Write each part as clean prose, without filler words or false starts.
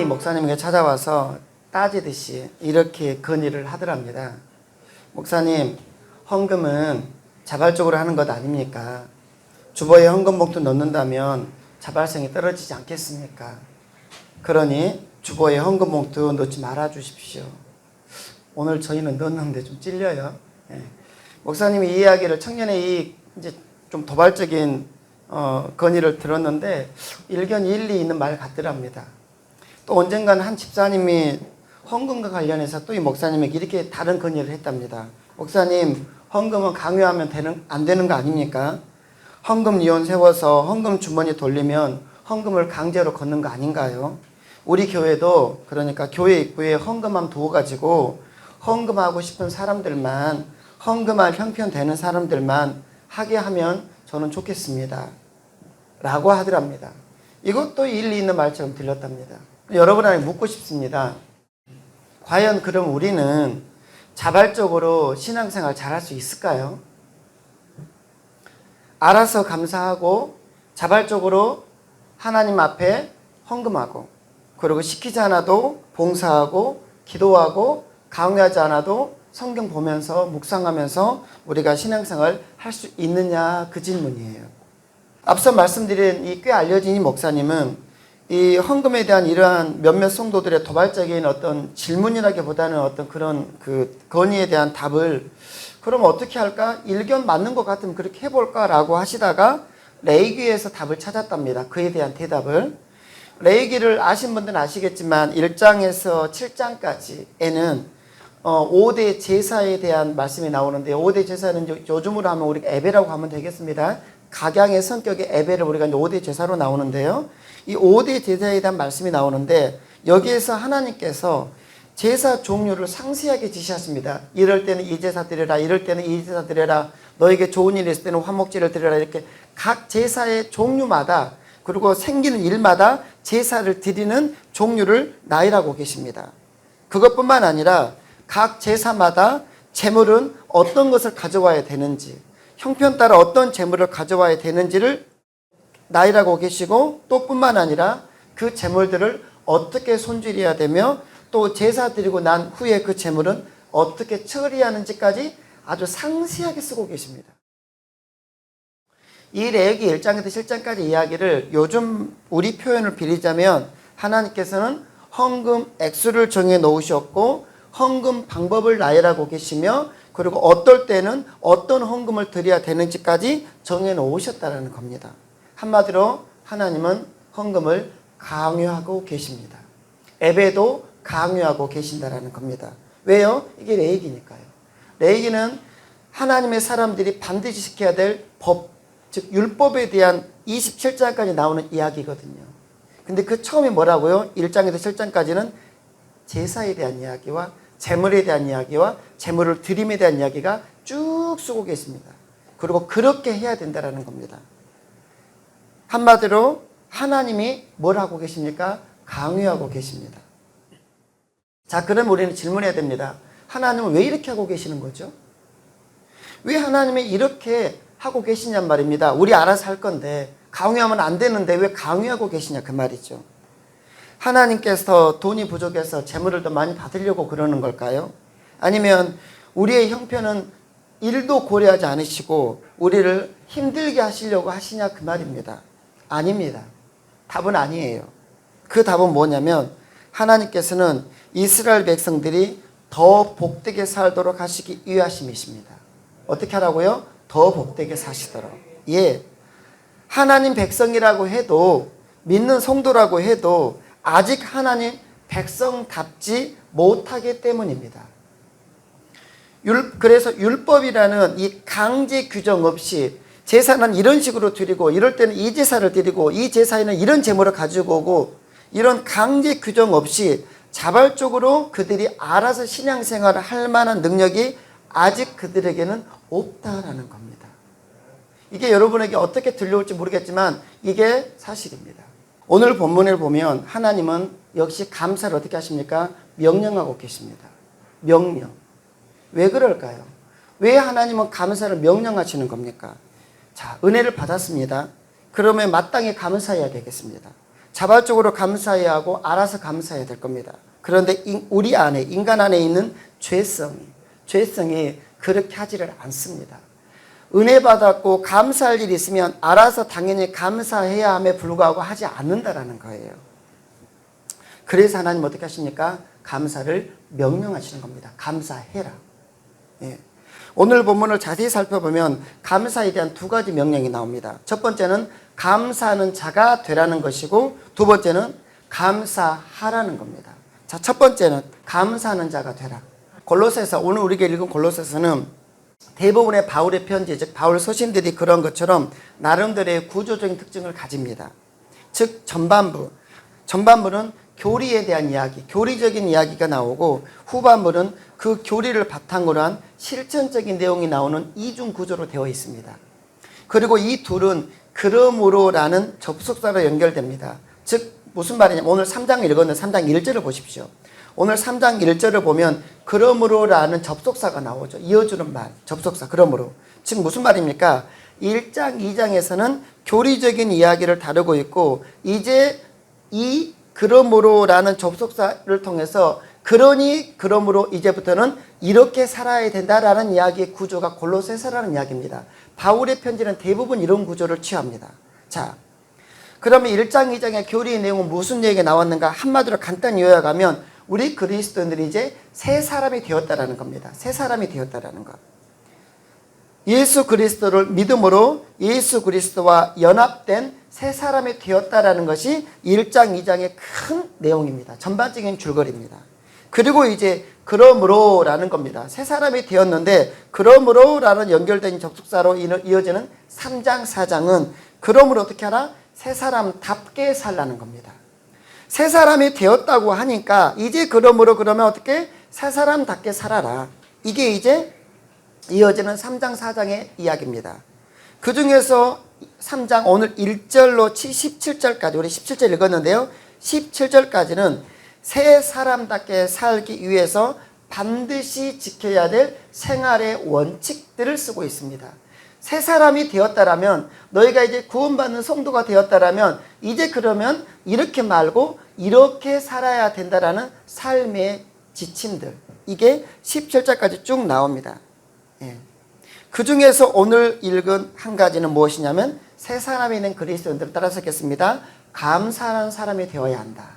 사람이 목사님에게 찾아와서 따지듯이 이렇게 건의를 하더랍니다. 목사님, 헌금은 자발적으로 하는 것 아닙니까? 주보에 헌금 봉투 넣는다면 자발성이 떨어지지 않겠습니까? 그러니 주보에 헌금 봉투 넣지 말아 주십시오. 오늘 저희는 넣었는데 좀 찔려요. 예. 목사님이 이 이야기를 청년의 이제 좀 도발적인 건의를 들었는데 일견 일리 있는 말 같더랍니다. 또 언젠가는 한 집사님이 헌금과 관련해서 또 이 목사님에게 이렇게 다른 건의를 했답니다. 목사님, 헌금은 강요하면 안 되는 거 아닙니까? 헌금 이혼 세워서 헌금 주머니 돌리면 헌금을 강제로 걷는 거 아닌가요? 우리 교회도 그러니까 교회 입구에 헌금함 두어가지고 헌금하고 싶은 사람들만, 헌금할 형편되는 사람들만 하게 하면 저는 좋겠습니다. 라고 하더랍니다. 이것도 일리 있는 말처럼 들렸답니다. 여러분에게 묻고 싶습니다. 과연 그럼 우리는 자발적으로 신앙생활 잘할 수 있을까요? 알아서 감사하고 자발적으로 하나님 앞에 헌금하고 그리고 시키지 않아도 봉사하고 기도하고 강요하지 않아도 성경 보면서 묵상하면서 우리가 신앙생활 할 수 있느냐 그 질문이에요. 앞서 말씀드린 이 꽤 알려진 이 목사님은 이 헌금에 대한 이러한 몇몇 성도들의 도발적인 어떤 질문이라기보다는 어떤 그런 그 건의에 대한 답을 그럼 어떻게 할까? 일견 맞는 것 같으면 그렇게 해볼까라고 하시다가 레위기에서 답을 찾았답니다. 그에 대한 대답을. 레위기를 아신 분들은 아시겠지만 1장에서 7장까지에는 5대 제사에 대한 말씀이 나오는데 5대 제사는 요즘으로 하면 우리가 예배라고 하면 되겠습니다. 각양의 성격의 예배를 우리가 5대 제사로 나오는데요. 이 5대 제사에 대한 말씀이 나오는데 여기에서 하나님께서 제사 종류를 상세하게 지시하십니다. 이럴 때는 이 제사 드려라, 이럴 때는 이 제사 드려라, 너에게 좋은 일이 있을 때는 화목제를 드려라, 이렇게 각 제사의 종류마다 그리고 생기는 일마다 제사를 드리는 종류를 나열하고 계십니다. 그것뿐만 아니라 각 제사마다 제물은 어떤 것을 가져와야 되는지, 형편 따라 어떤 제물을 가져와야 되는지를 나열하고 계시고 또 뿐만 아니라 그 제물들을 어떻게 손질해야 되며 또 제사 드리고 난 후에 그 제물은 어떻게 처리하는지까지 아주 상세하게 쓰고 계십니다. 이 레위기 1장에서 7장까지 이야기를 요즘 우리 표현을 빌리자면 하나님께서는 헌금 액수를 정해 놓으셨고 헌금 방법을 나열하고 계시며 그리고 어떨 때는 어떤 헌금을 드려야 되는지까지 정해 놓으셨다는 겁니다. 한마디로 하나님은 헌금을 강요하고 계십니다. 예배도 강요하고 계신다라는 겁니다. 왜요? 이게 레위기니까요. 레위기는 하나님의 사람들이 반드시 지켜야 될 법, 즉 율법에 대한 27장까지 나오는 이야기거든요. 근데 그 처음이 뭐라고요? 1장에서 7장까지는 제사에 대한 이야기와 제물에 대한 이야기와 제물을 드림에 대한 이야기가 쭉 쓰고 계십니다. 그리고 그렇게 해야 된다는 겁니다. 한마디로 하나님이 뭘 하고 계십니까? 강요하고 계십니다. 자, 그럼 우리는 질문해야 됩니다. 하나님은 왜 이렇게 하고 계시는 거죠? 왜 하나님이 이렇게 하고 계시냔 말입니다. 우리 알아서 할 건데 강요하면 안 되는데 왜 강요하고 계시냐 그 말이죠. 하나님께서 돈이 부족해서 재물을 더 많이 받으려고 그러는 걸까요? 아니면 우리의 형편은 일도 고려하지 않으시고 우리를 힘들게 하시려고 하시냐 그 말입니다. 아닙니다. 답은 아니에요. 그 답은 뭐냐면 하나님께서는 이스라엘 백성들이 더 복되게 살도록 하시기 위하심이십니다. 어떻게 하라고요? 더 복되게 사시도록. 예, 하나님 백성이라고 해도 믿는 성도라고 해도 아직 하나님 백성답지 못하기 때문입니다. 그래서 율법이라는 이 강제 규정 없이 제사는 이런 식으로 드리고 이럴 때는 이 제사를 드리고 이 제사에는 이런 제물을 가지고 오고 이런 강제 규정 없이 자발적으로 그들이 알아서 신앙생활을 할 만한 능력이 아직 그들에게는 없다라는 겁니다. 이게 여러분에게 어떻게 들려올지 모르겠지만 이게 사실입니다. 오늘 본문을 보면 하나님은 역시 감사를 어떻게 하십니까? 명령하고 계십니다. 명령. 왜 그럴까요? 왜 하나님은 감사를 명령하시는 겁니까? 자, 은혜를 받았습니다. 그러면 마땅히 감사해야 되겠습니다. 자발적으로 감사해야 하고 알아서 감사해야 될 겁니다. 그런데 우리 안에, 인간 안에 있는 죄성이 그렇게 하지를 않습니다. 은혜 받았고 감사할 일이 있으면 알아서 당연히 감사해야 함에 불구하고 하지 않는다라는 거예요. 그래서 하나님 어떻게 하십니까? 감사를 명령하시는 겁니다. 감사해라. 예. 오늘 본문을 자세히 살펴보면 감사에 대한 두 가지 명령이 나옵니다. 첫 번째는 감사하는 자가 되라는 것이고, 두 번째는 감사하라는 겁니다. 자, 첫 번째는 감사하는 자가 되라. 골로새서, 오늘 우리가 읽은 골로새서는 대부분의 바울의 편지, 즉 바울 서신들이 그런 것처럼 나름대로의 구조적인 특징을 가집니다. 즉 전반부는 교리에 대한 이야기, 교리적인 이야기가 나오고, 후반부는 그 교리를 바탕으로 한 실천적인 내용이 나오는 이중 구조로 되어 있습니다. 그리고 이 둘은 그러므로라는 접속사로 연결됩니다. 즉 무슨 말이냐면, 오늘 3장 읽었는데 3장 1절을 보십시오. 오늘 3장 1절을 보면 그러므로라는 접속사가 나오죠. 이어주는 말, 접속사, 그러므로. 즉 무슨 말입니까? 1장, 2장에서는 교리적인 이야기를 다루고 있고, 이제 이 그러므로라는 접속사를 통해서 그러므로 이제부터는 이렇게 살아야 된다라는 이야기의 구조가 골로새서라는 이야기입니다. 바울의 편지는 대부분 이런 구조를 취합니다. 자, 그러면 1장, 2장의 교리의 내용은 무슨 얘기가 나왔는가? 한마디로 간단히 요약하면 우리 그리스도인들이 이제 새 사람이 되었다라는 겁니다. 새 사람이 되었다라는 것. 예수 그리스도를 믿음으로 예수 그리스도와 연합된 새 사람이 되었다라는 것이 1장, 2장의 큰 내용입니다. 전반적인 줄거리입니다. 그리고 이제 그러므로라는 겁니다. 새 사람이 되었는데 그러므로라는 연결된 접속사로 이어지는 3장, 4장은 그러므로 어떻게 하라? 새 사람답게 살라는 겁니다. 새 사람이 되었다고 하니까 이제 그러므로 그러면 어떻게? 새 사람답게 살아라. 이게 이제 이어지는 3장, 4장의 이야기입니다. 그 중에서 3장 오늘 1절로 17절까지, 우리 17절 읽었는데요. 17절까지는 새 사람답게 살기 위해서 반드시 지켜야 될 생활의 원칙들을 쓰고 있습니다. 새 사람이 되었다라면, 너희가 이제 구원받는 성도가 되었다라면 이제 그러면 이렇게 말고 이렇게 살아야 된다라는 삶의 지침들, 이게 17절까지 쭉 나옵니다. 예. 그 중에서 오늘 읽은 한 가지는 무엇이냐면, 새 사람이 된 그리스도인들을 따라서 읽겠습니다. 감사하는 사람이 되어야 한다.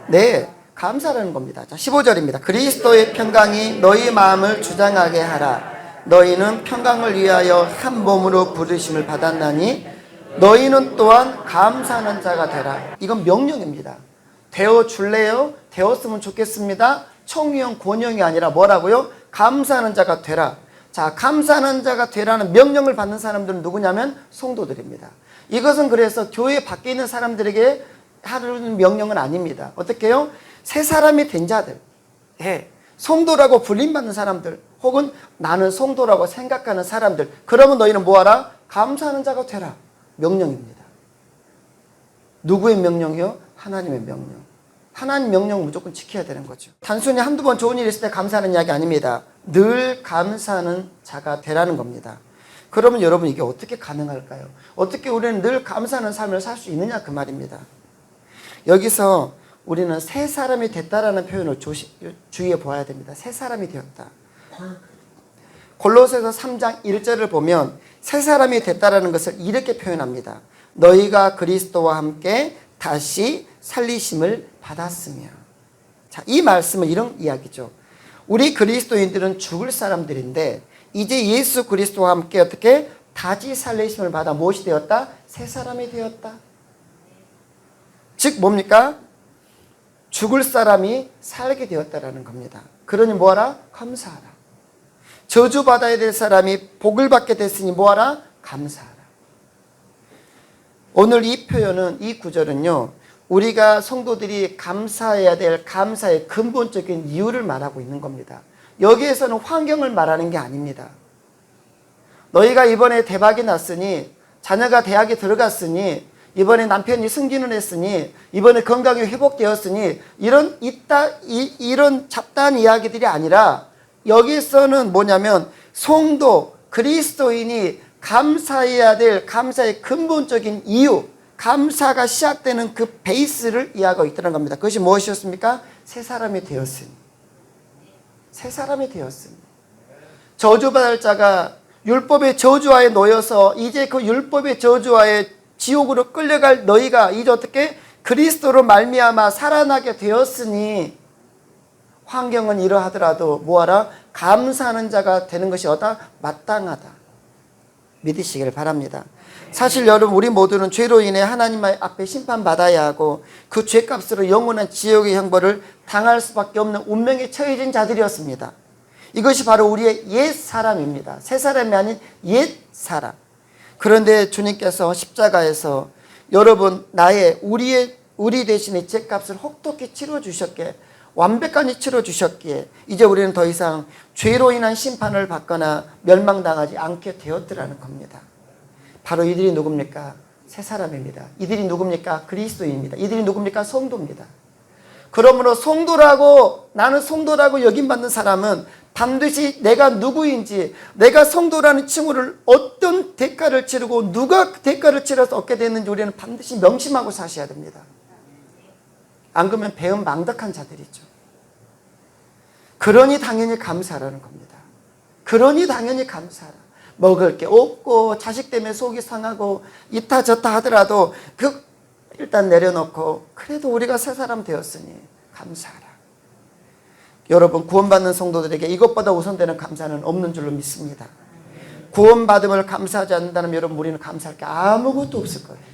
네, 감사라는 겁니다. 자, 15절입니다. 그리스도의 평강이 너희 마음을 주장하게 하라. 너희는 평강을 위하여 한 몸으로 부르심을 받았나니 너희는 또한 감사하는 자가 되라. 이건 명령입니다. 되어줄래요? 되었으면 좋겠습니다. 청유형, 권유형이 아니라 뭐라고요? 감사하는 자가 되라. 자, 감사하는 자가 되라는 명령을 받는 사람들은 누구냐면 성도들입니다. 이것은 그래서 교회 밖에 있는 사람들에게 하는 명령은 아닙니다. 어떻게 해요? 새 사람이 된 자들, 성도라고 불림받는 사람들, 혹은 나는 성도라고 생각하는 사람들, 그러면 너희는 뭐하라? 감사하는 자가 되라. 명령입니다. 누구의 명령이요? 하나님의 명령. 하나님 명령을 무조건 지켜야 되는 거죠. 단순히 한두 번 좋은 일 있을 때 감사하는 이야기 아닙니다. 늘 감사하는 자가 되라는 겁니다. 그러면 여러분, 이게 어떻게 가능할까요? 어떻게 우리는 늘 감사하는 삶을 살 수 있느냐, 그 말입니다. 여기서 우리는 새 사람이 됐다라는 표현을 주의해 보아야 됩니다. 새 사람이 되었다. 골로새서 3장 1절을 보면 새 사람이 됐다라는 것을 이렇게 표현합니다. 너희가 그리스도와 함께 다시 살리심을 받았으며. 자, 이 말씀은 이런 이야기죠. 우리 그리스도인들은 죽을 사람들인데 이제 예수 그리스도와 함께 어떻게 다시 살리심을 받아 무엇이 되었다? 새 사람이 되었다. 즉 뭡니까? 죽을 사람이 살게 되었다라는 겁니다. 그러니 뭐하라? 감사하라. 저주받아야 될 사람이 복을 받게 됐으니 뭐하라? 감사하라. 오늘 이 표현은, 이 구절은요, 우리가 성도들이 감사해야 될 감사의 근본적인 이유를 말하고 있는 겁니다. 여기에서는 환경을 말하는 게 아닙니다. 너희가 이번에 대박이 났으니, 자녀가 대학에 들어갔으니, 이번에 남편이 승진을 했으니, 이번에 건강이 회복되었으니, 이런 잡다한 이야기들이 아니라, 여기서는 뭐냐면 성도, 그리스도인이 감사해야 될 감사의 근본적인 이유, 감사가 시작되는 그 베이스를 이해하고 있다는 겁니다. 그것이 무엇이었습니까? 새 사람이 되었으니. 새 사람이 되었으니. 저주받을 자가 율법의 저주하에 놓여서 이제 그 율법의 저주하에 지옥으로 끌려갈 너희가 이제 어떻게 그리스도로 말미암아 살아나게 되었으니 환경은 이러하더라도 뭐하라? 감사하는 자가 되는 것이 어다? 마땅하다. 믿으시길 바랍니다. 사실 여러분 우리 모두는 죄로 인해 하나님 앞에 심판받아야 하고 그 죄값으로 영원한 지옥의 형벌을 당할 수밖에 없는 운명에 처해진 자들이었습니다. 이것이 바로 우리의 옛 사람입니다. 새 사람이 아닌 옛 사람. 그런데 주님께서 십자가에서 여러분 우리 대신에 죄값을 혹독히 치러주셨기에 완벽하게 치러주셨기에 이제 우리는 더 이상 죄로 인한 심판을 받거나 멸망당하지 않게 되었더라는 겁니다. 바로 이들이 누굽니까? 새 사람입니다. 이들이 누굽니까? 그리스도인입니다. 이들이 누굽니까? 성도입니다. 그러므로 나는 성도라고 여김받는 사람은 반드시 내가 누구인지, 내가 성도라는 칭호를 어떤 대가를 치르고 누가 대가를 치러서 얻게 됐는지 우리는 반드시 명심하고 사셔야 됩니다. 안 그러면 배은망덕한 자들이죠. 그러니 당연히 감사라는 겁니다. 그러니 당연히 감사라. 먹을 게 없고 자식 때문에 속이 상하고 이타 저타 하더라도 일단 내려놓고 그래도 우리가 새 사람 되었으니 감사하라. 여러분 구원받는 성도들에게 이것보다 우선되는 감사는 없는 줄로 믿습니다. 구원받음을 감사하지 않는다면 여러분 우리는 감사할 게 아무것도 없을 거예요.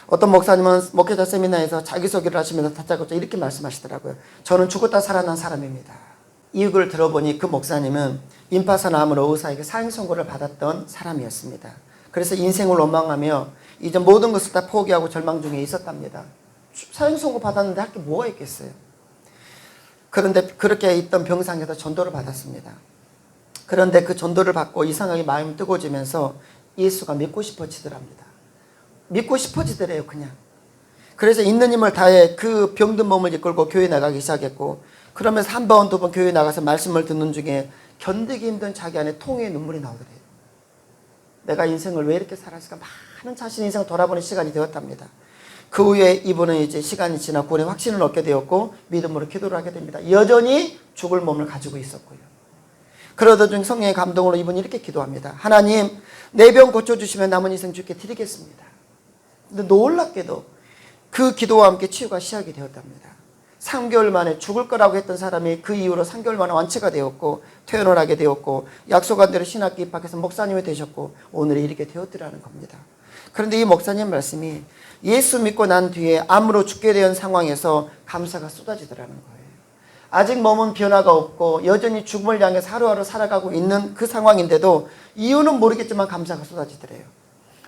어떤 목사님은 목회자 세미나에서 자기소개를 하시면서 다짜고짜 이렇게 말씀하시더라고요. 저는 죽었다 살아난 사람입니다. 이걸 들어보니 그 목사님은 임파선암으로 의사에게 사형 선고를 받았던 사람이었습니다. 그래서 인생을 원망하며 이제 모든 것을 다 포기하고 절망 중에 있었답니다. 사형 선고 받았는데 할 게 뭐가 있겠어요. 그런데 그렇게 있던 병상에서 전도를 받았습니다. 그런데 그 전도를 받고 이상하게 마음이 뜨거워지면서 예수가 믿고 싶어지더랍니다. 믿고 싶어지더래요 그냥. 그래서 있는 힘을 다해 그 병든 몸을 이끌고 교회 나가기 시작했고 그러면서 한 번, 두 번 교회 나가서 말씀을 듣는 중에 견디기 힘든 자기 안에 통의 눈물이 나오더래요. 내가 인생을 왜 이렇게 살았을까? 많은 자신 인생을 돌아보는 시간이 되었답니다. 그 후에 이분은 이제 시간이 지나 구원의 확신을 얻게 되었고 믿음으로 기도를 하게 됩니다. 여전히 죽을 몸을 가지고 있었고요. 그러던 중 성령의 감동으로 이분이 이렇게 기도합니다. 하나님, 내 병 고쳐주시면 남은 인생 주께 드리겠습니다. 근데 놀랍게도 그 기도와 함께 치유가 시작이 되었답니다. 3개월 만에 죽을 거라고 했던 사람이 그 이후로 3개월 만에 완치가 되었고 퇴원을 하게 되었고 약속한 대로 신학교 입학해서 목사님이 되셨고 오늘에 이르게 되었더라는 겁니다. 그런데 이 목사님 말씀이 예수 믿고 난 뒤에 암으로 죽게 된 상황에서 감사가 쏟아지더라는 거예요. 아직 몸은 변화가 없고 여전히 죽음을 향해서 하루하루 살아가고 있는 그 상황인데도 이유는 모르겠지만 감사가 쏟아지더래요.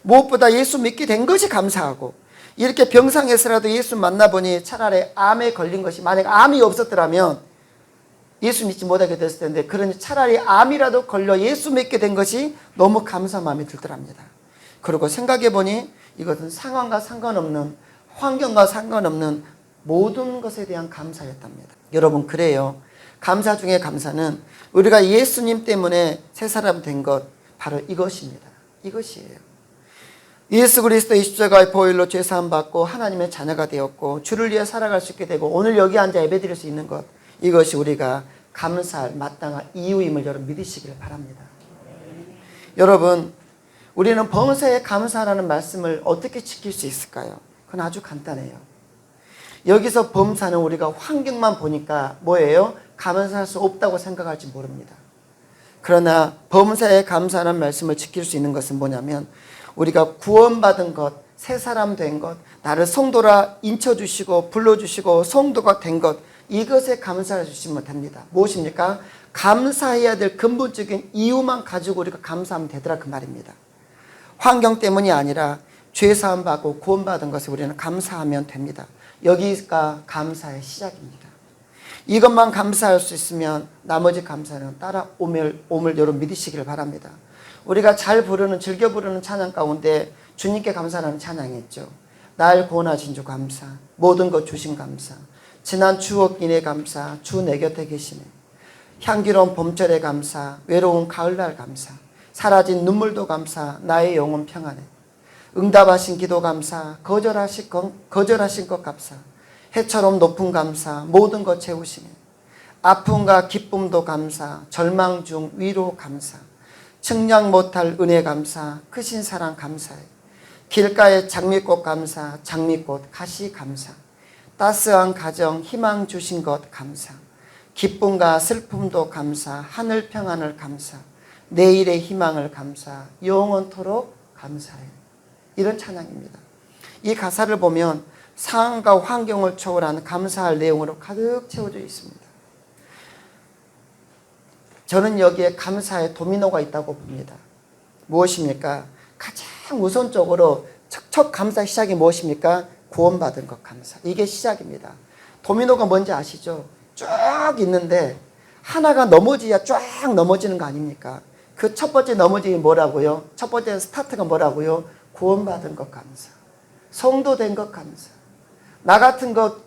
무엇보다 예수 믿게 된 것이 감사하고 이렇게 병상에서라도 예수 만나보니 차라리 암에 걸린 것이 만약 암이 없었더라면 예수 믿지 못하게 됐을 텐데 그러니 차라리 암이라도 걸려 예수 믿게 된 것이 너무 감사한 마음이 들더랍니다. 그리고 생각해보니 이것은 상황과 상관없는 환경과 상관없는 모든 것에 대한 감사였답니다. 여러분 그래요. 감사 중에 감사는 우리가 예수님 때문에 새 사람 된 것 바로 이것입니다. 이것이에요. 예수 그리스도의 십자가의 보혈로 죄사함 받고 하나님의 자녀가 되었고 주를 위해 살아갈 수 있게 되고 오늘 여기 앉아 예배드릴 수 있는 것 이것이 우리가 감사할 마땅한 이유임을 여러분 믿으시길 바랍니다. 여러분 우리는 범사에 감사라는 말씀을 어떻게 지킬 수 있을까요? 그건 아주 간단해요. 여기서 범사는 우리가 환경만 보니까 뭐예요? 감사할 수 없다고 생각할지 모릅니다. 그러나 범사에 감사하는 말씀을 지킬 수 있는 것은 뭐냐면 우리가 구원받은 것, 새 사람 된 것, 나를 성도라 인쳐주시고 불러주시고 성도가 된 것 이것에 감사해 주시면 됩니다. 무엇입니까? 감사해야 될 근본적인 이유만 가지고 우리가 감사하면 되더라 그 말입니다. 환경 때문이 아니라 죄사함 받고 구원받은 것에 우리는 감사하면 됩니다. 여기가 감사의 시작입니다. 이것만 감사할 수 있으면 나머지 감사는 따라오면 여러분 믿으시길 바랍니다. 우리가 잘 부르는 즐겨 부르는 찬양 가운데 주님께 감사하는 찬양이 있죠. 날 구원하신 주 감사, 모든 것 주신 감사, 지난 추억 인해 감사, 주 내 곁에 계시네, 향기로운 봄철에 감사, 외로운 가을날 감사, 사라진 눈물도 감사, 나의 영혼 평안해, 응답하신 기도 감사, 거절하신 것 감사, 해처럼 높은 감사, 모든 것 채우시네. 아픔과 기쁨도 감사, 절망 중 위로 감사, 측량 못할 은혜 감사, 크신 사랑 감사해. 길가에 장미꽃 감사, 장미꽃 가시 감사, 따스한 가정 희망 주신 것 감사, 기쁨과 슬픔도 감사, 하늘 평안을 감사, 내일의 희망을 감사, 영원토록 감사해. 이런 찬양입니다. 이 가사를 보면 상황과 환경을 초월한 감사할 내용으로 가득 채워져 있습니다. 저는 여기에 감사의 도미노가 있다고 봅니다. 무엇입니까? 가장 우선적으로 첫 감사 시작이 무엇입니까? 구원받은 것 감사. 이게 시작입니다. 도미노가 뭔지 아시죠? 쭉 있는데 하나가 넘어지야 쫙 넘어지는 거 아닙니까? 그 첫 번째 넘어짐이 뭐라고요? 첫 번째 스타트가 뭐라고요? 구원받은 것 감사. 성도된 것 감사. 나 같은 것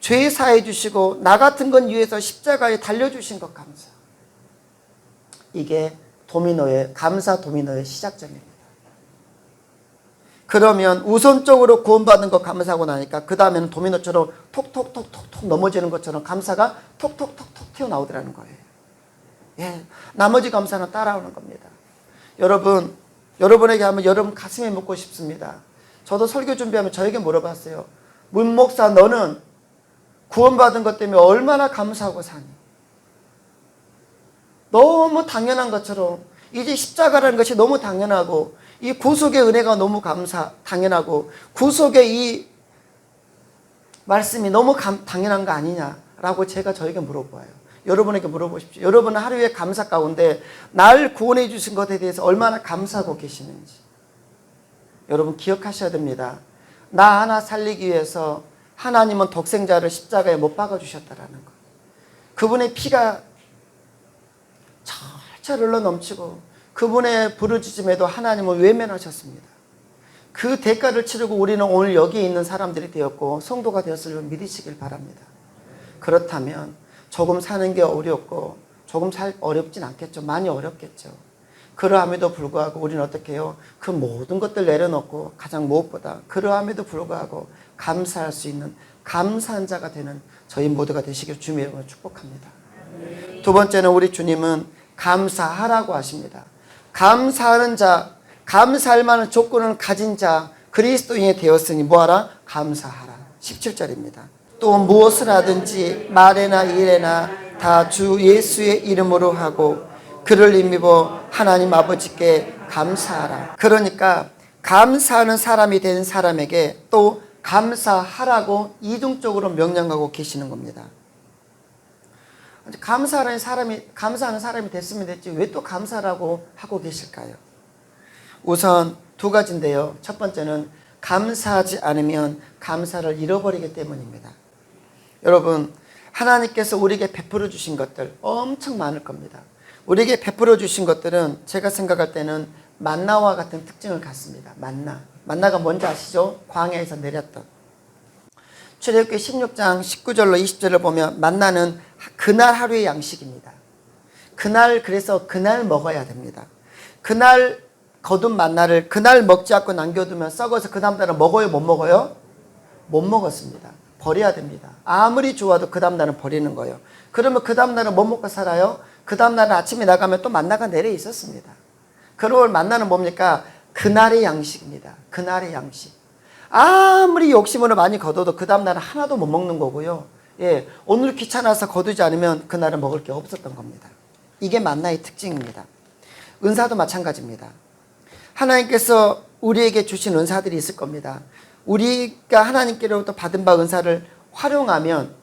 죄 사해 주시고 나 같은 건 위해서 십자가에 달려주신 것 감사. 이게 감사 도미노의 시작점입니다. 그러면 우선적으로 구원받은 것 감사하고 나니까 그 다음에는 도미노처럼 톡톡톡톡톡 넘어지는 것처럼 감사가 톡톡톡톡 튀어나오더라는 거예요. 예, 나머지 감사는 따라오는 겁니다. 여러분에게 하면 여러분 가슴에 묻고 싶습니다. 저도 설교 준비하면 저에게 물어봤어요. 문 목사, 너는 구원받은 것 때문에 얼마나 감사하고 사니? 너무 당연한 것처럼 이제 십자가라는 것이 너무 당연하고 이 구속의 은혜가 너무 당연하고 구속의 이 말씀이 너무 당연한 거 아니냐라고 제가 저에게 물어봐요. 여러분에게 물어보십시오. 여러분은 하루의 감사 가운데 날 구원해 주신 것에 대해서 얼마나 감사하고 계시는지. 여러분 기억하셔야 됩니다. 나 하나 살리기 위해서 하나님은 독생자를 십자가에 못 박아주셨다라는 것. 그분의 피가 철철 흘러 넘치고 그분의 부르짖음에도 하나님은 외면하셨습니다. 그 대가를 치르고 우리는 오늘 여기에 있는 사람들이 되었고 성도가 되었을 줄 믿으시길 바랍니다. 그렇다면 조금 사는 게 어렵고 조금 어렵진 않겠죠. 많이 어렵겠죠. 그러함에도 불구하고 우리는 어떻게 해요? 그 모든 것들 내려놓고 가장 무엇보다 그러함에도 불구하고 감사할 수 있는 감사한 자가 되는 저희 모두가 되시길 주님의 이름으로 축복합니다. 두 번째는 우리 주님은 감사하라고 하십니다. 감사하는 자, 감사할 만한 조건을 가진 자, 그리스도인이 되었으니 뭐하라? 감사하라. 17절입니다. 또 무엇을 하든지 말에나 일에나 다 주 예수의 이름으로 하고 그를 힘입어 하나님 아버지께 감사하라. 그러니까 감사하는 사람이 된 사람에게 또 감사하라고 이중적으로 명령하고 계시는 겁니다. 감사하는 사람이 됐으면 됐지 왜 또 감사라고 하고 계실까요? 우선 두 가지인데요. 첫 번째는 감사하지 않으면 감사를 잃어버리기 때문입니다. 여러분, 하나님께서 우리에게 베풀어 주신 것들 엄청 많을 겁니다. 우리에게 베풀어 주신 것들은 제가 생각할 때는 만나와 같은 특징을 갖습니다. 만나가 뭔지 아시죠? 광야에서 내렸던. 출애굽기 16장 19절로 20절을 보면 만나는 그날 하루의 양식입니다. 그래서 그날 먹어야 됩니다. 그날 거둔 만나를 그날 먹지 않고 남겨두면 썩어서 그 다음 날은 먹어요? 못 먹어요? 못 먹었습니다. 버려야 됩니다. 아무리 좋아도 그 다음 날은 버리는 거예요. 그러면 그 다음 날은 못 먹고 살아요? 그 다음 날은 아침에 나가면 또 만나가 내려 있었습니다. 그러고 만나는 뭡니까? 그날의 양식입니다. 그날의 양식. 아무리 욕심으로 많이 거둬도 그 다음 날은 하나도 못 먹는 거고요. 예, 오늘 귀찮아서 거두지 않으면 그날은 먹을 게 없었던 겁니다. 이게 만나의 특징입니다. 은사도 마찬가지입니다. 하나님께서 우리에게 주신 은사들이 있을 겁니다. 우리가 하나님께로부터 받은 바 은사를 활용하면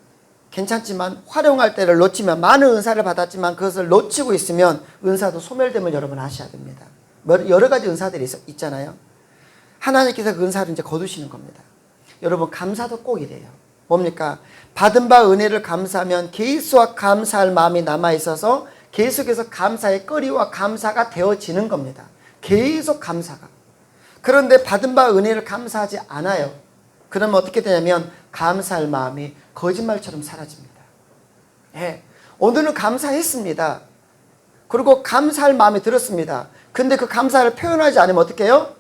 괜찮지만 활용할 때를 놓치면 많은 은사를 받았지만 그것을 놓치고 있으면 은사도 소멸됨을 여러분 아셔야 됩니다. 여러 가지 은사들이 있잖아요. 하나님께서 그 은사를 이제 거두시는 겁니다. 여러분 감사도 꼭 이래요. 뭡니까? 받은 바 은혜를 감사하면 계속 감사할 마음이 남아있어서 계속해서 감사의 거리와 감사가 되어지는 겁니다. 계속 감사가. 그런데 받은 바 은혜를 감사하지 않아요. 그러면 어떻게 되냐면 감사할 마음이 거짓말처럼 사라집니다. 예, 오늘은 감사했습니다. 그리고 감사할 마음이 들었습니다. 근데 그 감사를 표현하지 않으면 어떻게 해요?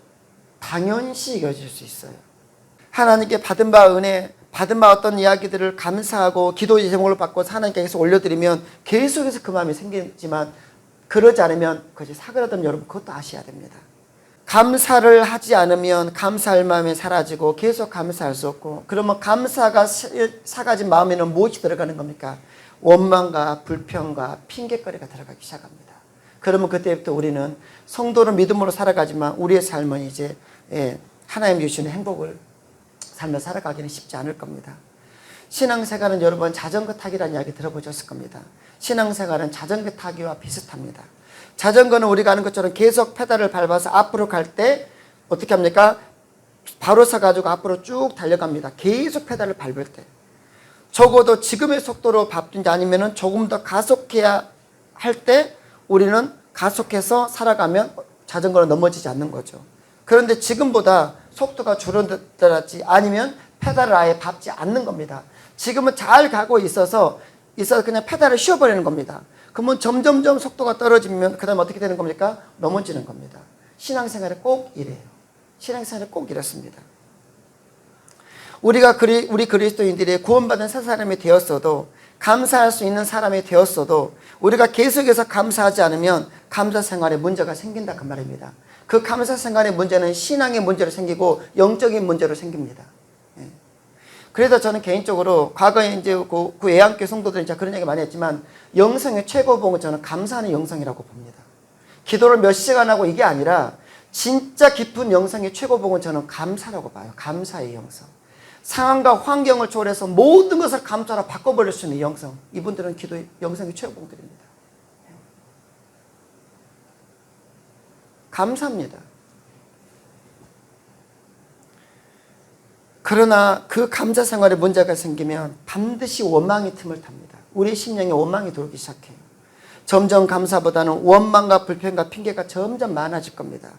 당연시 여길 수 있어요. 하나님께 받은 바 은혜, 받은 바 어떤 이야기들을 감사하고 기도의 제목을 받고 하나님께 계속 올려드리면 계속해서 그 마음이 생기지만, 그러지 않으면 그것이 사그라든 여러분 그것도 아셔야 됩니다. 감사를 하지 않으면 감사할 마음이 사라지고 계속 감사할 수 없고, 그러면 감사가 사가진 마음에는 무엇이 들어가는 겁니까? 원망과 불평과 핑계거리가 들어가기 시작합니다. 그러면 그때부터 우리는 성도는 믿음으로 살아가지만 우리의 삶은 이제 하나님 주시는 행복을 삶을 살아가기는 쉽지 않을 겁니다. 신앙생활은 여러분 자전거 타기라는 이야기 들어보셨을 겁니다. 신앙생활은 자전거 타기와 비슷합니다. 자전거는 우리가 아는 것처럼 계속 페달을 밟아서 앞으로 갈 때 어떻게 합니까? 바로 서가지고 앞으로 쭉 달려갑니다. 계속 페달을 밟을 때. 적어도 지금의 속도로 밟든지 아니면 조금 더 가속해야 할 때 우리는 가속해서 살아가면 자전거는 넘어지지 않는 거죠. 그런데 지금보다 속도가 줄어들었지 아니면 페달을 아예 밟지 않는 겁니다. 지금은 잘 가고 있어서 그냥 페달을 쉬어버리는 겁니다. 그러면 점점점 속도가 떨어지면 그 다음 어떻게 되는 겁니까? 넘어지는 겁니다. 신앙생활에 꼭 이래요. 신앙생활에 꼭 이렇습니다. 우리 그리스도인들이 구원받은 새 사람이 되었어도, 감사할 수 있는 사람이 되었어도 우리가 계속해서 감사하지 않으면 감사 생활에 문제가 생긴다 그 말입니다. 그 감사 생활의 문제는 신앙의 문제로 생기고 영적인 문제로 생깁니다. 그래서 저는 개인적으로 과거에 이제 그 애완교 성도들이 그런 얘기 많이 했지만, 영성의 최고봉은 저는 감사하는 영성이라고 봅니다. 기도를 몇 시간 하고 이게 아니라 진짜 깊은 영성의 최고봉은 저는 감사라고 봐요. 감사의 영성. 상황과 환경을 초월해서 모든 것을 감사로 바꿔버릴 수 있는 영성. 이분들은 기도의 영성의 최고봉들입니다. 감사합니다. 그러나 그 감사 생활에 문제가 생기면 반드시 원망의 틈을 탑니다. 우리 심령에 원망이 들어오기 시작해요. 점점 감사보다는 원망과 불평과 핑계가 점점 많아질 겁니다.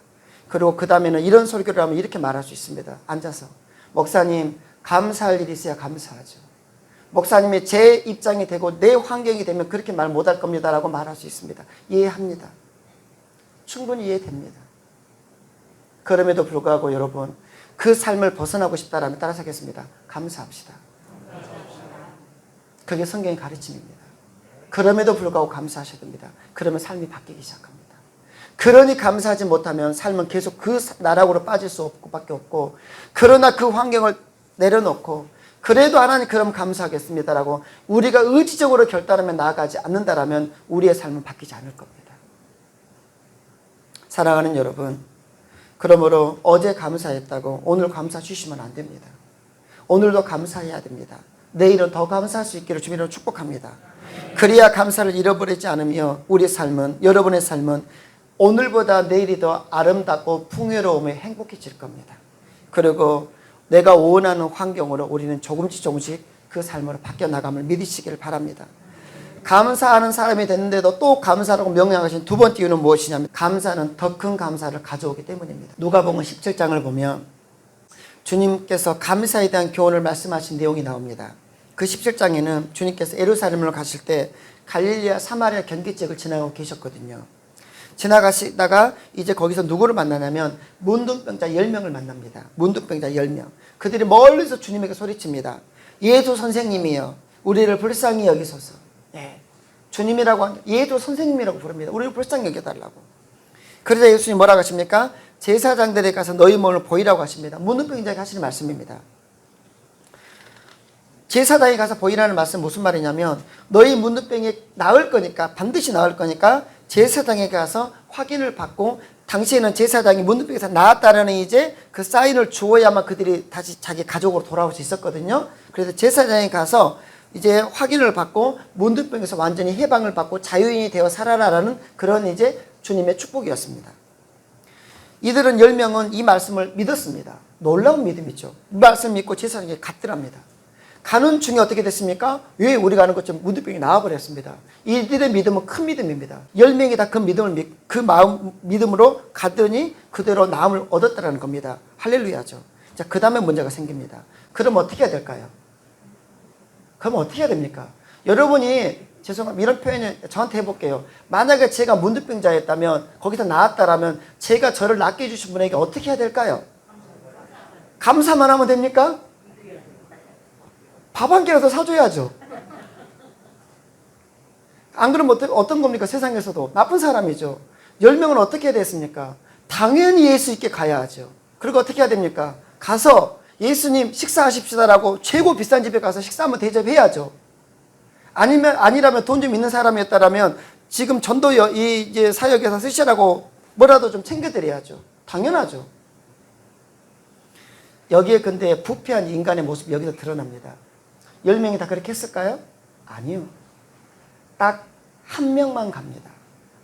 그리고 그 다음에는 이런 설교를 하면 이렇게 말할 수 있습니다. 앉아서, 목사님 감사할 일이 있어야 감사하죠. 목사님이 제 입장이 되고 내 환경이 되면 그렇게 말 못할 겁니다 라고 말할 수 있습니다. 이해합니다. 충분히 이해됩니다. 그럼에도 불구하고 여러분, 그 삶을 벗어나고 싶다라면 따라서 하겠습니다. 감사합시다. 그게 성경의 가르침입니다. 그럼에도 불구하고 감사하셔야 됩니다. 그러면 삶이 바뀌기 시작합니다. 그러니 감사하지 못하면 삶은 계속 그 나락으로 빠질 수 밖에 없고, 그러나 그 환경을 내려놓고 그래도 하나님 그럼 감사하겠습니다라고 우리가 의지적으로 결단하며 나아가지 않는다라면 우리의 삶은 바뀌지 않을 겁니다. 사랑하는 여러분, 그러므로 어제 감사했다고 오늘 감사 주시면 안 됩니다. 오늘도 감사해야 됩니다. 내일은 더 감사할 수 있기를 주님으로 축복합니다. 그래야 감사를 잃어버리지 않으며 우리 삶은, 여러분의 삶은 오늘보다 내일이 더 아름답고 풍요로움에 행복해질 겁니다. 그리고 내가 원하는 환경으로 우리는 조금씩 그 삶으로 바뀌어 나감을 믿으시기를 바랍니다. 감사하는 사람이 됐는데도 또 감사라고 명령하신 두 번째 이유는 무엇이냐면, 감사는 더 큰 감사를 가져오기 때문입니다. 누가복음 17장을 보면 주님께서 감사에 대한 교훈을 말씀하신 내용이 나옵니다. 그 17장에는 주님께서 예루살렘으로 가실 때 갈릴리와 사마리아 경계지역을 지나가고 계셨거든요. 지나가시다가 이제 거기서 누구를 만나냐면 문둥병자 10명을 만납니다. 문둥병자 10명. 그들이 멀리서 주님에게 소리칩니다. 예수 선생님이여, 우리를 불쌍히 여기소서. 주님이라고 하는, 예수 선생님이라고 부릅니다. 우리를 불쌍히 여겨달라고. 그러자 예수님 뭐라고 하십니까? 제사장들에 가서 너희 몸을 보이라고 하십니다. 문둥병자에게 하시는 말씀입니다. 제사장에 가서 보이라는 말씀 무슨 말이냐면, 너희 문둥병이 나을 거니까, 반드시 나을 거니까 제사장에 가서 확인을 받고, 당시에는 제사장이 문둥병에서 나았다라는 이제 그 사인을 주어야만 그들이 다시 자기 가족으로 돌아올 수 있었거든요. 그래서 제사장에 가서 이제 확인을 받고 문둥병에서 완전히 해방을 받고 자유인이 되어 살아라라는 그런 이제 주님의 축복이었습니다. 이들은 10명은 이 말씀을 믿었습니다. 놀라운 믿음이죠. 이 말씀을 믿고 제사장에게 갔더랍니다. 가는 중에 어떻게 됐습니까? 왜 우리가 아는 것처럼 문둥병이 나와버렸습니다. 이들의 믿음은 큰 믿음입니다. 10명이 다 그 믿음으로 갔더니 그대로 나음을 얻었다는 겁니다. 할렐루야죠. 자, 그 다음에 문제가 생깁니다. 그럼 어떻게 해야 될까요? 그럼 어떻게 해야 됩니까? 여러분이, 죄송합니다, 이런 표현을 저한테 해볼게요. 만약에 제가 문둥병자였다면, 거기서 나았다라면 제가 저를 낫게 해주신 분에게 어떻게 해야 될까요? 감사만 하면 됩니까? 밥 한 끼라도 사줘야죠. 안 그러면 어떤 겁니까? 세상에서도 나쁜 사람이죠. 10명은 어떻게 해야 됐습니까? 당연히 예수 있게 가야 하죠. 그리고 어떻게 해야 됩니까? 가서 예수님 식사하십시다라고 최고 비싼 집에 가서 식사 한번 대접해야죠. 아니라면 돈 좀 있는 사람이었다면 지금 전도 이제 사역에서 쓰시라고 뭐라도 좀 챙겨드려야죠. 당연하죠. 여기에 근데 부패한 인간의 모습이 여기서 드러납니다. 10명이 다 그렇게 했을까요? 아니요. 딱 한 명만 갑니다.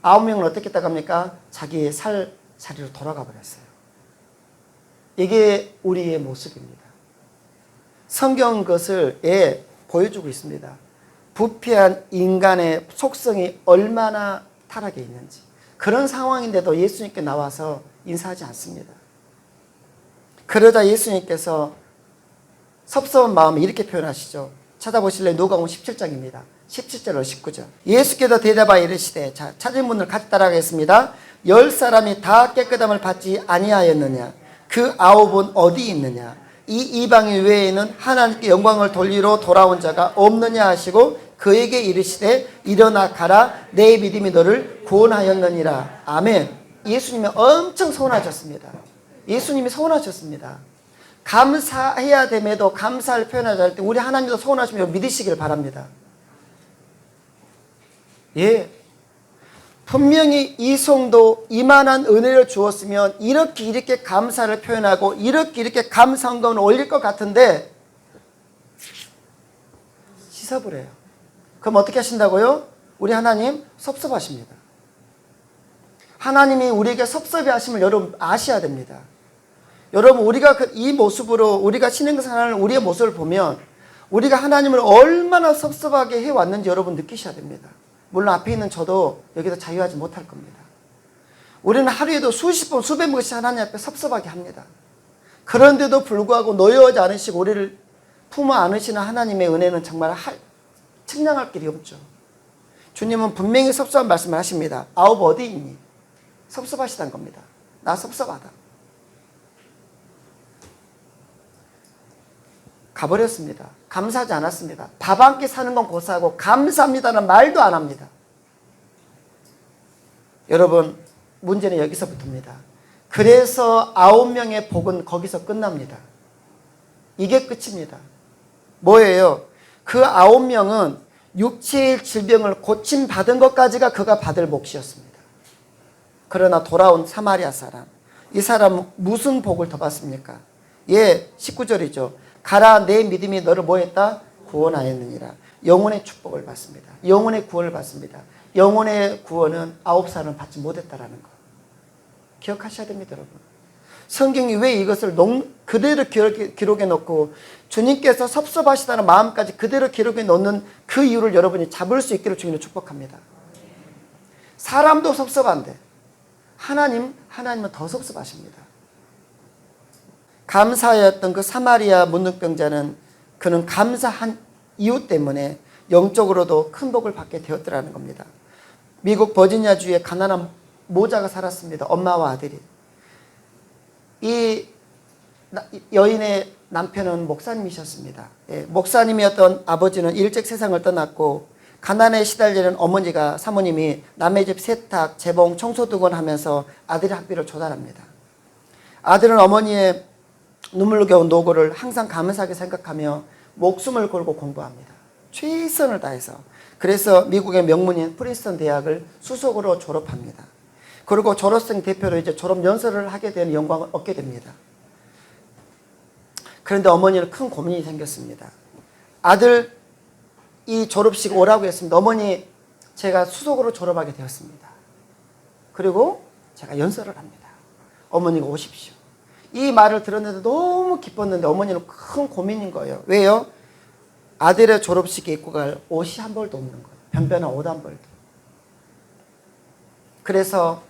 9명은 어떻게 따갑니까? 자기의 살 자리로 돌아가 버렸어요. 이게 우리의 모습입니다. 성경은 그것을 보여주고 있습니다. 부패한 인간의 속성이 얼마나 타락해 있는지. 그런 상황인데도 예수님께 나와서 인사하지 않습니다. 그러자 예수님께서 섭섭한 마음을 이렇게 표현하시죠. 찾아보실래요? 누가복음 17장입니다. 17절로 19절. 예수께서 대답하여 이르시되, 자, 찾은 분들 같이 따라가겠습니다. 10사람이 다 깨끗함을 받지 아니하였느냐? 그 9은 어디 있느냐? 이 이방인 외에는 하나님께 영광을 돌리러 돌아온 자가 없느냐 하시고 그에게 이르시되, 일어나 가라, 내 믿음이 너를 구원하였느니라. 아멘. 예수님이 엄청 서운하셨습니다. 예수님이 서운하셨습니다. 감사해야 됨에도 감사를 표현하자 할 때 우리 하나님도 서운하시면 믿으시길 바랍니다. 예. 분명히 이 성도 이만한 은혜를 주었으면 이렇게 감사를 표현하고 이렇게 감사헌금을 올릴 것 같은데 씻어버려요. 그럼 어떻게 하신다고요? 우리 하나님 섭섭하십니다. 하나님이 우리에게 섭섭해 하심을 여러분 아셔야 됩니다. 여러분, 우리가 이 모습으로 우리가 신앙생활을 우리의 모습을 보면 우리가 하나님을 얼마나 섭섭하게 해왔는지 여러분 느끼셔야 됩니다. 물론 앞에 있는 저도 여기서 자유하지 못할 겁니다. 우리는 하루에도 수십 번 수백 번씩 하나님 앞에 섭섭하게 합니다. 그런데도 불구하고 노여워하지 않으시고 우리를 품어 안으시는 하나님의 은혜는 정말 측량할 길이 없죠. 주님은 분명히 섭섭한 말씀을 하십니다. 9 어디 있니? 섭섭하시다는 겁니다. 나 섭섭하다. 가버렸습니다. 감사하지 않았습니다. 밥 한 끼 사는 건 고사하고 감사합니다는 말도 안 합니다. 여러분, 문제는 여기서부터입니다. 그래서 9명의 복은 거기서 끝납니다. 이게 끝입니다. 뭐예요? 그 9명은 육체의 질병을 고침받은 것까지가 그가 받을 몫이었습니다. 그러나 돌아온 사마리아 사람, 이 사람은 무슨 복을 더 받습니까? 19절이죠. 가라, 내 믿음이 너를 뭐했다? 구원하였느니라. 영혼의 축복을 받습니다. 영혼의 구원을 받습니다. 영혼의 구원은 9사람은 받지 못했다라는 거 기억하셔야 됩니다, 여러분. 성경이 왜 이것을 그대로 기록해 놓고 주님께서 섭섭하시다는 마음까지 그대로 기록해 놓는 그 이유를 여러분이 잡을 수 있기를 주님을 축복합니다. 사람도 섭섭한데 하나님은 더 섭섭하십니다. 감사하였던 그 사마리아 문둥병자는 그는 감사한 이유 때문에 영적으로도 큰 복을 받게 되었더라는 겁니다. 미국 버지니아주에 가난한 모자가 살았습니다. 엄마와 아들이. 이 여인의 남편은 목사님이셨습니다. 목사님이었던 아버지는 일찍 세상을 떠났고 가난에 시달리는 어머니가 사모님이 남의 집 세탁, 재봉, 청소 등을 하면서 아들의 학비를 조달합니다. 아들은 어머니의 눈물로 겨운 노고를 항상 감사하게 생각하며 목숨을 걸고 공부합니다. 최선을 다해서. 그래서 미국의 명문인 프린스턴 대학을 수석으로 졸업합니다. 그리고 졸업생 대표로 이제 졸업 연설을 하게 되는 영광을 얻게 됩니다. 그런데 어머니는 큰 고민이 생겼습니다. 아들 이 졸업식 오라고 했습니다. 어머니, 제가 수석으로 졸업하게 되었습니다. 그리고 제가 연설을 합니다. 어머니가 오십시오. 이 말을 들었는데 너무 기뻤는데 어머니는 큰 고민인 거예요. 왜요? 아들의 졸업식에 입고 갈 옷이 한 벌도 없는 거예요. 변변한 옷 한 벌도. 그래서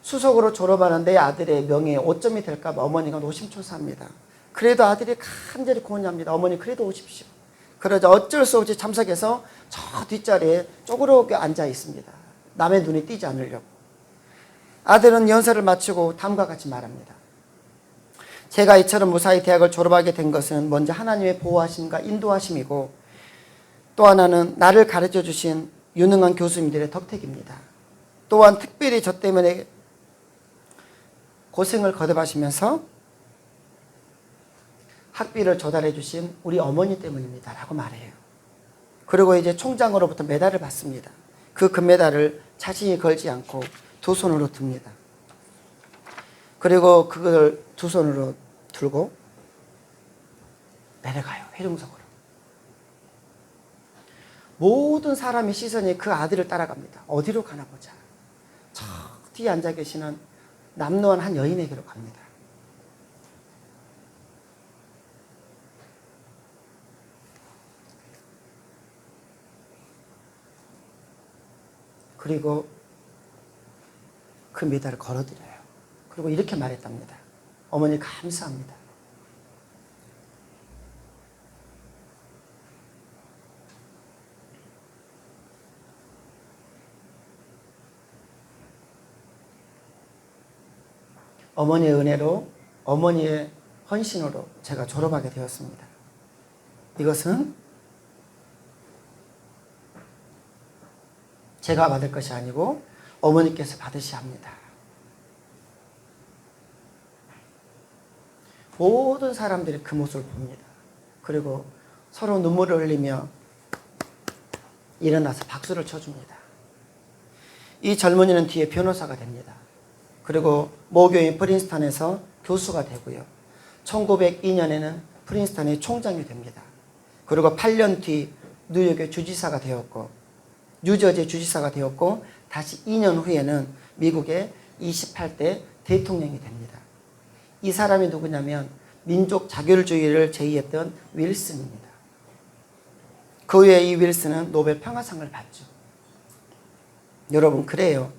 수석으로 졸업하는 내 아들의 명예에 오점이 될까 봐 어머니가 노심초사합니다. 그래도 아들이 간절히 고언합니다. 어머니, 그래도 오십시오. 그러자 어쩔 수 없이 참석해서 저 뒷자리에 쪼그렇게 앉아 있습니다. 남의 눈이 띄지 않으려고. 아들은 연설을 마치고 다음과 같이 말합니다. 제가 이처럼 무사히 대학을 졸업하게 된 것은 먼저 하나님의 보호하심과 인도하심이고, 또 하나는 나를 가르쳐 주신 유능한 교수님들의 덕택입니다. 또한 특별히 저 때문에 고생을 거듭하시면서 학비를 조달해 주신 우리 어머니 때문입니다 라고 말해요. 그리고 이제 총장으로부터 메달을 받습니다. 그 금메달을 자신이 걸지 않고 두 손으로 듭니다. 그리고 그걸 두 손으로 들고 내려가요. 회중석으로. 모든 사람의 시선이 그 아들을 따라갑니다. 어디로 가나 보자. 저 뒤에 앉아 계시는 남노한 한 여인에게로 갑니다. 그리고 그 메달을 걸어드려요. 그리고 이렇게 말했답니다. 어머니 감사합니다. 어머니의 은혜로, 어머니의 헌신으로 제가 졸업하게 되었습니다. 이것은 제가 받을 것이 아니고 어머니께서 받으셔야 합니다. 모든 사람들이 그 모습을 봅니다. 그리고 서로 눈물을 흘리며 일어나서 박수를 쳐줍니다. 이 젊은이는 뒤에 변호사가 됩니다. 그리고 모교인 프린스턴에서 교수가 되고요. 1902년에는 프린스턴의 총장이 됩니다. 그리고 8년 뒤 뉴욕의 주지사가 되었고, 뉴저지의 주지사가 되었고, 다시 2년 후에는 미국의 28대 대통령이 됩니다. 이 사람이 누구냐면 민족 자결주의를 제의했던 윌슨입니다. 그 후에 이 윌슨은 노벨 평화상을 받죠. 여러분, 그래요.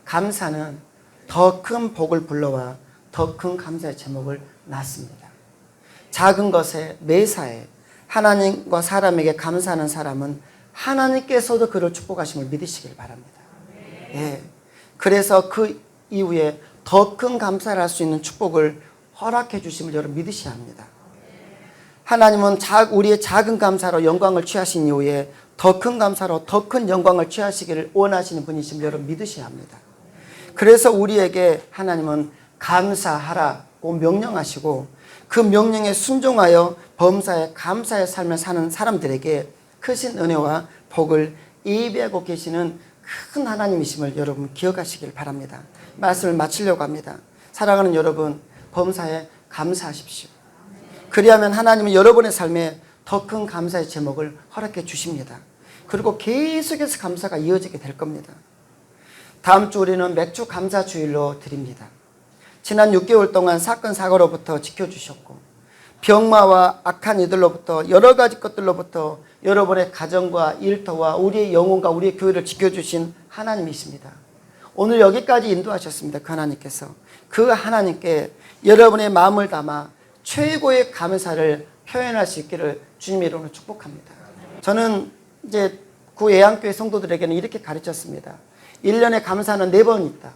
감사는 더 큰 복을 불러와 더 큰 감사의 제목을 낳습니다. 작은 것에 매사에 하나님과 사람에게 감사하는 사람은 하나님께서도 그를 축복하심을 믿으시길 바랍니다. 예. 그래서 그 이후에 더 큰 감사를 할 수 있는 축복을 허락해 주심을 여러분 믿으셔야 합니다. 하나님은 우리의 작은 감사로 영광을 취하신 이후에 더 큰 감사로 더 큰 영광을 취하시기를 원하시는 분이심을 여러분 믿으셔야 합니다. 그래서 우리에게 하나님은 감사하라고 명령하시고, 그 명령에 순종하여 범사에 감사의 삶을 사는 사람들에게 크신 은혜와 복을 예비하고 계시는 큰 하나님이심을 여러분 기억하시길 바랍니다. 말씀을 마치려고 합니다. 사랑하는 여러분, 범사에 감사하십시오. 그리하면 하나님은 여러분의 삶에 더 큰 감사의 제목을 허락해 주십니다. 그리고 계속해서 감사가 이어지게 될 겁니다. 다음 주 우리는 맥주 감사 주일로 드립니다. 지난 6개월 동안 사건 사고로부터 지켜주셨고, 병마와 악한 이들로부터, 여러 가지 것들로부터 여러분의 가정과 일터와 우리의 영혼과 우리의 교회를 지켜주신 하나님이십니다. 오늘 여기까지 인도하셨습니다. 그 하나님께서. 그 하나님께 여러분의 마음을 담아 최고의 감사를 표현할 수 있기를 주님의 이름으로 축복합니다. 저는 이제 구 예안교회 성도들에게는 이렇게 가르쳤습니다. 1년에 감사는 4번 있다.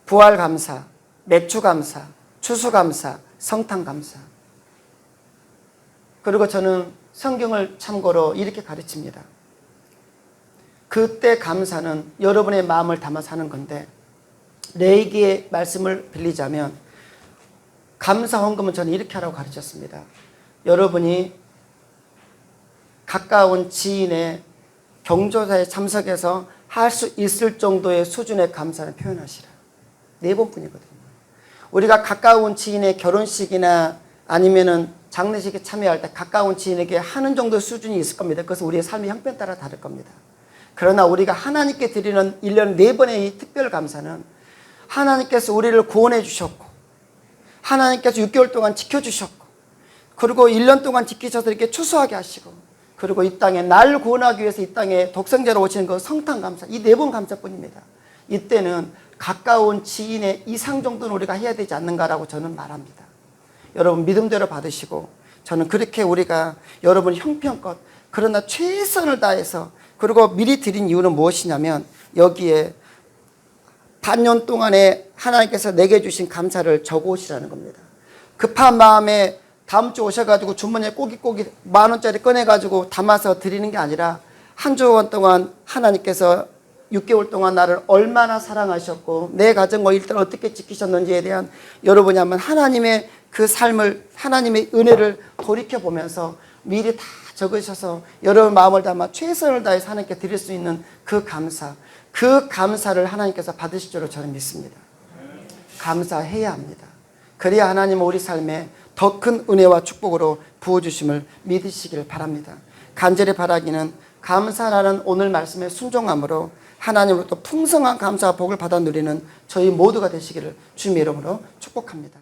부활 감사, 맥주 감사, 추수 감사, 성탄 감사. 그리고 저는 성경을 참고로 이렇게 가르칩니다. 그때 감사는 여러분의 마음을 담아 사는 건데, 레이기의 말씀을 빌리자면 감사 헌금은 저는 이렇게 하라고 가르쳤습니다. 여러분이 가까운 지인의 경조사에 참석해서 할 수 있을 정도의 수준의 감사를 표현하시라. 4번뿐이거든요. 우리가 가까운 지인의 결혼식이나 아니면은 장례식에 참여할 때 가까운 지인에게 하는 정도의 수준이 있을 겁니다. 그것은 우리의 삶의 형편에 따라 다를 겁니다. 그러나 우리가 하나님께 드리는 1년 4번의 이 특별 감사는 하나님께서 우리를 구원해 주셨고, 하나님께서 6개월 동안 지켜주셨고, 그리고 1년 동안 지키셔서 이렇게 추수하게 하시고, 그리고 이 땅에 날 구원하기 위해서 이 땅에 독생자로 오시는 그 성탄 감사, 이 4번 감사뿐입니다. 이때는 가까운 지인의 이상 정도는 우리가 해야 되지 않는가라고 저는 말합니다. 여러분 믿음대로 받으시고, 저는 그렇게 우리가 여러분 형편껏 그러나 최선을 다해서, 그리고 미리 드린 이유는 무엇이냐면 여기에 반년 동안에 하나님께서 내게 주신 감사를 적어오시라는 겁니다. 급한 마음에 다음 주 오셔가지고 주머니에 꼬깃꼬깃 10,000원짜리 꺼내가지고 담아서 드리는 게 아니라 한 주간 동안 하나님께서 6개월 동안 나를 얼마나 사랑하셨고 내 가정과 일들을 어떻게 지키셨는지에 대한 여러분이 한번 하나님의 그 삶을, 하나님의 은혜를 돌이켜보면서 미리 다 적으셔서 여러분 마음을 담아 최선을 다해서 하나님께 드릴 수 있는 그 감사, 그 감사를 하나님께서 받으실 줄로 저는 믿습니다. 감사해야 합니다. 그래야 하나님은 우리 삶에 더 큰 은혜와 축복으로 부어주심을 믿으시길 바랍니다. 간절히 바라기는 감사라는 오늘 말씀의 순종함으로 하나님으로부터 풍성한 감사와 복을 받아 누리는 저희 모두가 되시기를 주님의 이름으로 축복합니다.